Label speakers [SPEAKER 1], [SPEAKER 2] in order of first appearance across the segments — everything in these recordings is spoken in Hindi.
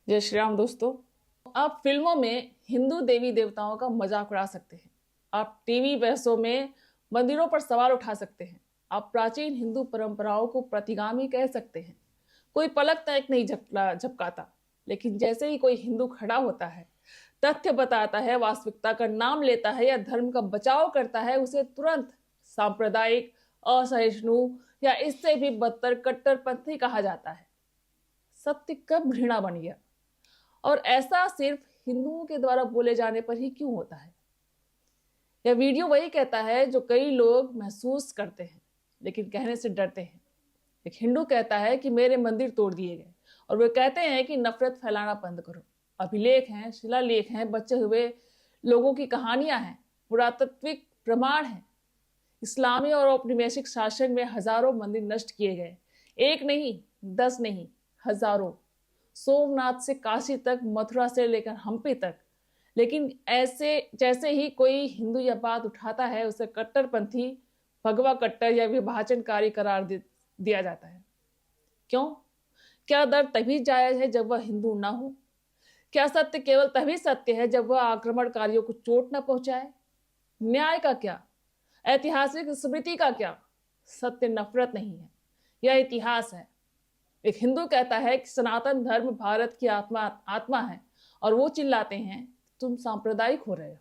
[SPEAKER 1] जय श्री राम दोस्तों। आप फिल्मों में हिंदू देवी देवताओं का मजाक उड़ा सकते हैं। आप टीवी बहसों में मंदिरों पर सवाल उठा सकते हैं। आप प्राचीन हिंदू परंपराओं को प्रतिगामी कह सकते हैं। कोई पलक तक नहीं झपकाता। लेकिन जैसे ही कोई हिंदू खड़ा होता है, तथ्य बताता है, वास्तविकता का नाम लेता है या धर्म का बचाव करता है, उसे तुरंत सांप्रदायिक, असहिष्णु या इससे भी बदतर कट्टरपंथी कहा जाता है। सत्य कब घृणा बन गया, और ऐसा सिर्फ हिंदुओं के द्वारा बोले जाने पर ही क्यों होता है? यह वीडियो वही कहता है जो कई लोग महसूस करते हैं लेकिन कहने से डरते हैं। एक हिंदू कहता है कि मेरे मंदिर तोड़ दिए गए, और वे कहते हैं कि नफरत फैलाना बंद करो। अभिलेख हैं, शिलालेख हैं, बचे हुए लोगों की कहानियां हैं, पुरातात्विक प्रमाण हैं। इस्लामी और औपनिवेशिक शासन में हजारों मंदिर नष्ट किए गए। एक नहीं, 10 नहीं, हजारों। सोमनाथ से काशी तक, मथुरा से लेकर हम्पी तक। लेकिन ऐसे जैसे ही कोई हिंदू यह बात उठाता है, उसे कट्टरपंथी, भगवा कट्टर या विभाजनकारी करार दिया जाता है। क्यों? क्या दर तभी जायज है जब वह हिंदू ना हो? क्या सत्य केवल तभी सत्य है जब वह आक्रमणकारियों को चोट न पहुंचाए? न्याय का क्या? ऐतिहासिक स्मृति का क्या? सत्य नफरत नहीं है, यह इतिहास है। एक हिंदू कहता है कि सनातन धर्म भारत की आत्मा आत्मा है, और वो चिल्लाते हैं तुम सांप्रदायिक हो रहे हो।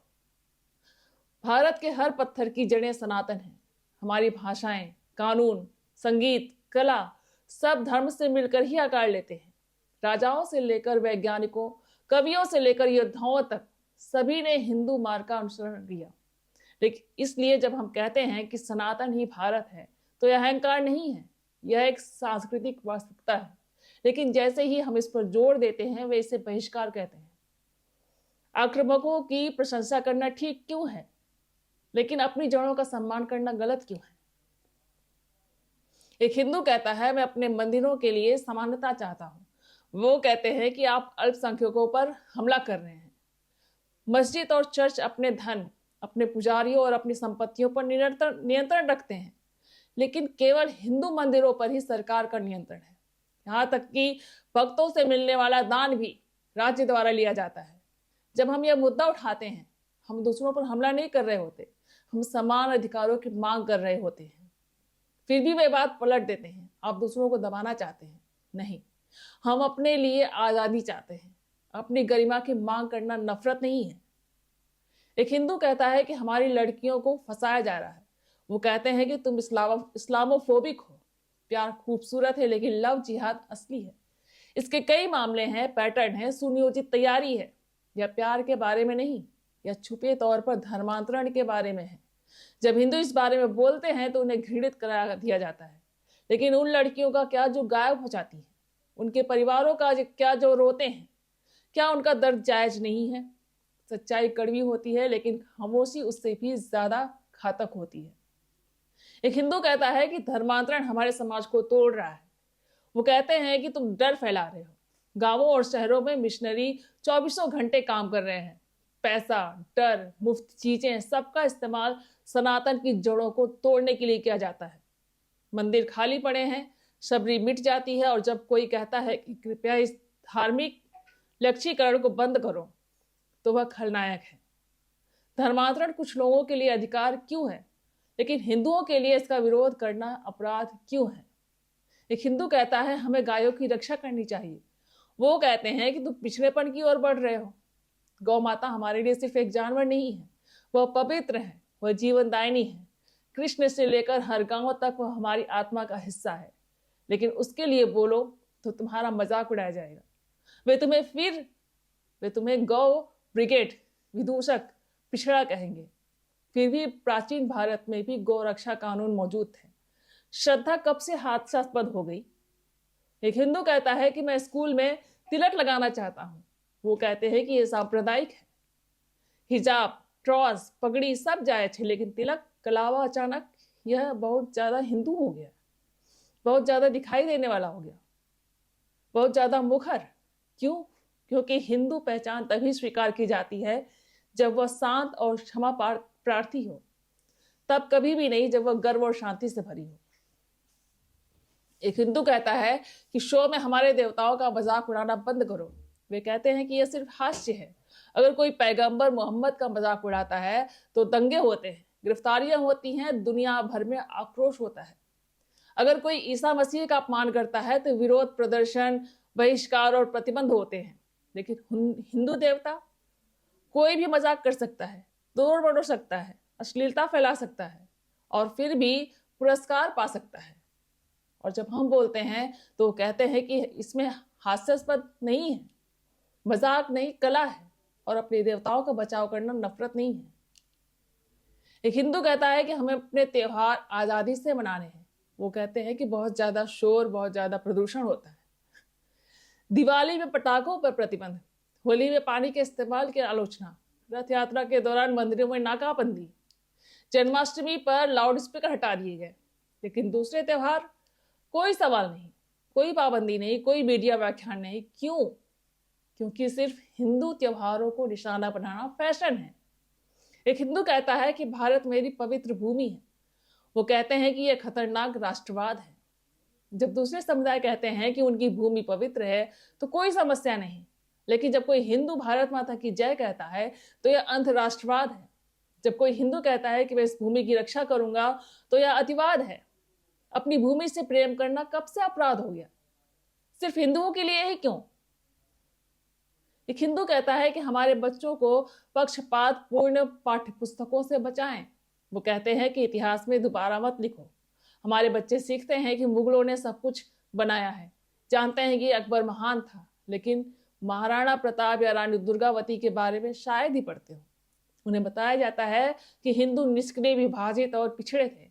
[SPEAKER 1] भारत के हर पत्थर की जड़ें सनातन हैं। हमारी भाषाएं, कानून, संगीत, कला सब धर्म से मिलकर ही आकार लेते हैं। राजाओं से लेकर वैज्ञानिकों, कवियों से लेकर योद्धाओं तक सभी ने हिंदू मार्ग का अनुसरण किया। लेकिन इसलिए जब हम कहते हैं कि सनातन ही भारत है, तो यह अहंकार नहीं है, यह एक सांस्कृतिक वास्तविकता है। लेकिन जैसे ही हम इस पर जोर देते हैं, वे इसे बहिष्कार कहते हैं। आक्रामकों की प्रशंसा करना ठीक क्यों है, लेकिन अपनी जड़ों का सम्मान करना गलत क्यों है? एक हिंदू कहता है मैं अपने मंदिरों के लिए समानता चाहता हूं। वो कहते हैं कि आप अल्पसंख्यकों पर हमला कर रहे हैं। मस्जिद और चर्च अपने धन, अपने पुजारियों और अपनी संपत्तियों पर नियंत्रण रखते हैं, लेकिन केवल हिंदू मंदिरों पर ही सरकार का नियंत्रण है। यहाँ तक कि भक्तों से मिलने वाला दान भी राज्य द्वारा लिया जाता है। जब हम यह मुद्दा उठाते हैं, हम दूसरों पर हमला नहीं कर रहे होते, हम समान अधिकारों की मांग कर रहे होते हैं। फिर भी वे बात पलट देते हैं, आप दूसरों को दबाना चाहते हैं। नहीं, हम अपने लिए आजादी चाहते हैं। अपनी गरिमा की मांग करना नफरत नहीं है। एक हिंदू कहता है कि हमारी लड़कियों को फंसाया जा रहा है। वो कहते हैं कि तुम इस्लामोफोबिक हो। प्यार खूबसूरत है, लेकिन लव जिहाद असली है। इसके कई मामले हैं, पैटर्न है, सुनियोजित तैयारी है। यह प्यार के बारे में नहीं, यह छुपे तौर पर धर्मांतरण के बारे में है। जब हिंदू इस बारे में बोलते हैं तो उन्हें घृणित करा दिया जाता है। लेकिन उन लड़कियों का क्या जो गायब हो जाती है? उनके परिवारों का क्या जो रोते हैं? क्या उनका दर्द जायज नहीं है? सच्चाई कड़वी होती है, लेकिन खामोशी उससे भी ज्यादा घातक होती है। एक हिंदू कहता है कि धर्मांतरण हमारे समाज को तोड़ रहा है। वो कहते हैं कि तुम डर फैला रहे हो। गांवों और शहरों में मिशनरी 24 घंटे काम कर रहे हैं। पैसा, डर, मुफ्त चीजें, सबका इस्तेमाल सनातन की जड़ों को तोड़ने के लिए किया जाता है। मंदिर खाली पड़े हैं, शबरी मिट जाती है, और जब कोई कहता है कि कृपया इस धार्मिक लक्ष्यीकरण को बंद करो, तो वह खलनायक है। धर्मांतरण कुछ लोगों के लिए अधिकार क्यों है, लेकिन हिंदुओं के लिए इसका विरोध करना अपराध क्यों है? एक हिंदू कहता है हमें गायों की रक्षा करनी चाहिए। वो कहते हैं कि तुम पिछड़ेपन की ओर बढ़ रहे हो। गौ माता हमारे लिए सिर्फ एक जानवर नहीं है, वह पवित्र है, वह जीवनदायिनी है। कृष्ण से लेकर हर गांव तक वह हमारी आत्मा का हिस्सा है। लेकिन उसके लिए बोलो तो तुम्हारा मजाक उड़ाया जाएगा। वे तुम्हें गौ ब्रिगेड, विदूषक, पिछड़ा कहेंगे। फिर भी प्राचीन भारत में भी गौ रक्षा कानून मौजूद थे। श्रद्धा कब से हास्यास्पद हो गई? एक हिंदू कहता है कि मैं स्कूल में तिलक लगाना चाहता हूं। वो कहते हैं कि यह सांप्रदायिक है। हिजाब, क्रॉस, पगड़ी सब जायज है, लेकिन तिलक, कलावा अचानक यह बहुत ज्यादा हिंदू हो गया, बहुत ज्यादा दिखाई देने वाला हो गया, बहुत ज्यादा मुखर। क्यों? क्योंकि हिंदू पहचान तभी स्वीकार की जाती है जब वह शांत और क्षमा प्रार्थी हो, तब कभी भी नहीं जब वह गर्व और शांति से भरी हो। एक हिंदू कहता है कि शो में हमारे देवताओं का मजाक उड़ाना बंद करो। वे कहते हैं कि यह सिर्फ हास्य है। अगर कोई पैगंबर मोहम्मद का मजाक उड़ाता है तो दंगे होते हैं, गिरफ्तारियां होती हैं, दुनिया भर में आक्रोश होता है। अगर कोई ईसा मसीह का अपमान करता है तो विरोध प्रदर्शन, बहिष्कार और प्रतिबंध होते हैं। लेकिन हिंदू देवता, कोई भी मजाक कर सकता है, तोड़ मरोड़ सकता है, अश्लीलता फैला सकता है और फिर भी पुरस्कार पा सकता है। और जब हम बोलते हैं तो वो कहते हैं कि इसमें हास्यास्पद नहीं है, मजाक नहीं, कला है और अपने देवताओं का बचाव करना नफरत नहीं है। एक हिंदू कहता है कि हमें अपने त्योहार आजादी से मनाने हैं। वो कहते हैं कि बहुत ज्यादा शोर, बहुत ज्यादा प्रदूषण होता है। दिवाली में पटाखों पर प्रतिबंध, होली में पानी के इस्तेमाल की आलोचना, रथ यात्रा के दौरान मंदिरों में नाकाबंदी, जन्माष्टमी पर लाउडस्पीकर हटा दिए गए। लेकिन दूसरे त्योहार कोई सवाल नहीं, कोई पाबंदी नहीं, कोई मीडिया व्याख्यान नहीं। क्यों? क्योंकि सिर्फ हिंदू त्योहारों को निशाना बनाना फैशन है। एक हिंदू कहता है कि भारत मेरी पवित्र भूमि है। वो कहते हैं कि यह खतरनाक राष्ट्रवाद है। जब दूसरे समुदाय कहते हैं कि उनकी भूमि पवित्र है तो कोई समस्या नहीं, लेकिन जब कोई हिंदू भारत माता की जय कहता है तो यह अंतरराष्ट्रवाद है। जब कोई हिंदू कहता है कि मैं इस भूमि की रक्षा करूंगा तो यह अतिवाद है। अपनी भूमि से प्रेम करना कब से अपराध हो गया? सिर्फ हिंदुओं के लिए ही क्यों? एक हिंदू कहता है कि हमारे बच्चों को पक्षपात पूर्ण पाठ्य पुस्तकों से बचाएं। वो कहते हैं कि इतिहास में दोबारा मत लिखो। हमारे बच्चे सीखते हैं कि मुगलों ने सब कुछ बनाया है, जानते हैं कि अकबर महान था, लेकिन महाराणा प्रताप या रानी दुर्गावती के बारे में शायद ही पढ़ते हो। उन्हें बताया जाता है कि हिंदू निष्क्रिय, विभाजित और पिछड़े थे।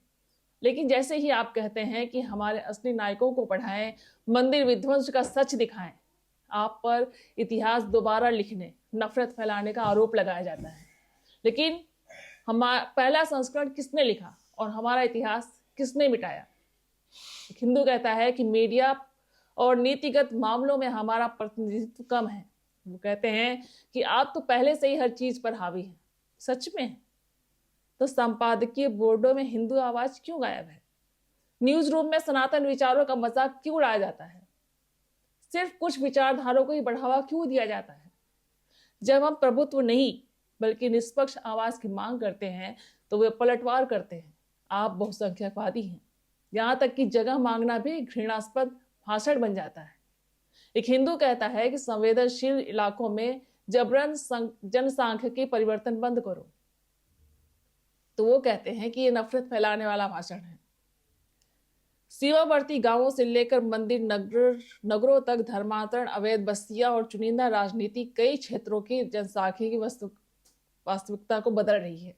[SPEAKER 1] लेकिन जैसे ही आप कहते हैं कि हमारे असली नायकों को पढ़ाएं, मंदिर विध्वंस का सच दिखाएं, आप पर इतिहास दोबारा लिखने, नफरत फैलाने का आरोप लगाया जाता है। लेकिन हमारा पहला संस्करण किसने लिखा और हमारा इतिहास किसने मिटाया? एक हिंदू कहता है कि मीडिया और नीतिगत मामलों में हमारा प्रतिनिधित्व कम है। वो कहते हैं कि आप तो पहले से ही हर चीज पर हावी हैं। सच में? तो संपादकीय बोर्डों में हिंदू आवाज क्यों गायब है? न्यूज रूम में सनातन विचारों का मजाक क्यों उड़ाया जाता है? सिर्फ कुछ विचारधारों को ही बढ़ावा क्यों दिया जाता है? जब हम प्रभुत्व नहीं बल्कि निष्पक्ष आवाज की मांग करते हैं तो वे पलटवार करते हैं। आप बहुसंख्यकवादी हैं। यहां तक कि जगह मांगना भी घृणास्पद भाषण बन जाता है। एक हिंदू कहता है कि संवेदनशील इलाकों में जबरन जनसांख्यिकी परिवर्तन बंद करो। तो वो कहते हैं कि ये नफरत फैलाने वाला भाषण है। सीमावर्ती गांवों से लेकर मंदिर नगरों तक धर्मांतरण, अवैध बस्तियां और चुनिंदा राजनीति कई क्षेत्रों की जनसांख्यिकी वास्तविकता को बदल रही है।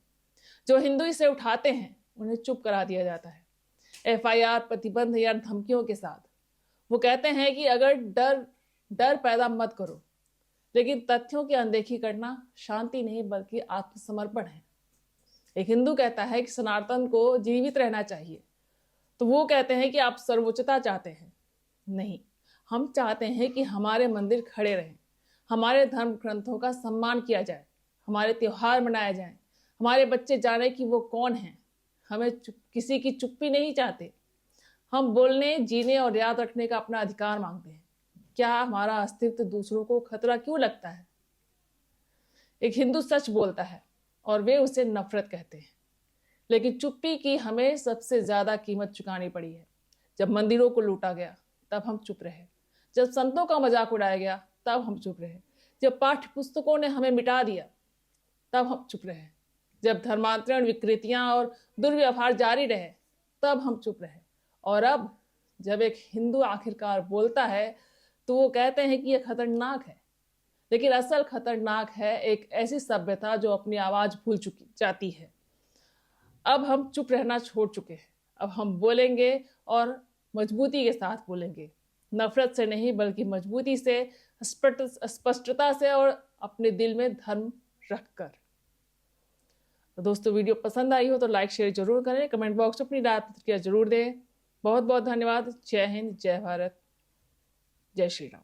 [SPEAKER 1] जो हिंदू इसे उठाते हैं उन्हें चुप करा दिया जाता है, FIR, प्रतिबंध या धमकियों के साथ। वो कहते हैं कि अगर डर पैदा मत करो, लेकिन तथ्यों की अनदेखी करना शांति नहीं बल्कि आत्मसमर्पण है। एक हिंदू कहता है कि सनातन को जीवित रहना चाहिए, तो वो कहते हैं कि आप सर्वोच्चता चाहते हैं। नहीं, हम चाहते हैं कि हमारे मंदिर खड़े रहें, हमारे धर्म ग्रंथों का सम्मान किया जाए, हमारे त्योहार मनाए जाएं, हमारे बच्चे जाने कि वो कौन हैं। हमें किसी की चुप्पी नहीं चाहते। हम बोलने, जीने और याद रखने का अपना अधिकार मांगते हैं। क्या हमारा अस्तित्व दूसरों को खतरा क्यों लगता है? एक हिंदू सच बोलता है और वे उसे नफरत कहते हैं। लेकिन चुप्पी की हमें सबसे ज्यादा कीमत चुकानी पड़ी है। जब मंदिरों को लूटा गया तब हम चुप रहे। जब संतों का मजाक उड़ाया गया तब हम चुप रहे। जब पाठ्य पुस्तकों ने हमें मिटा दिया तब हम चुप रहे। जब धर्मांतरण, विकृतियां और दुर्व्यवहार जारी रहे तब हम चुप रहे। और अब जब एक हिंदू आखिरकार बोलता है तो वो कहते हैं कि यह खतरनाक है। लेकिन असल खतरनाक है एक ऐसी सभ्यता जो अपनी आवाज भूल चुकी जाती है। अब हम चुप रहना छोड़ चुके हैं। अब हम बोलेंगे और मजबूती के साथ बोलेंगे, नफरत से नहीं बल्कि मजबूती से, स्पष्टता से और अपने दिल में धर्म रखकर। तो दोस्तों, वीडियो पसंद आई हो तो लाइक शेयर जरूर करें, कमेंट बॉक्स में अपनी राय प्रतिक्रिया जरूर दें। बहुत बहुत धन्यवाद। जय हिंद, जय भारत, जय श्री राम।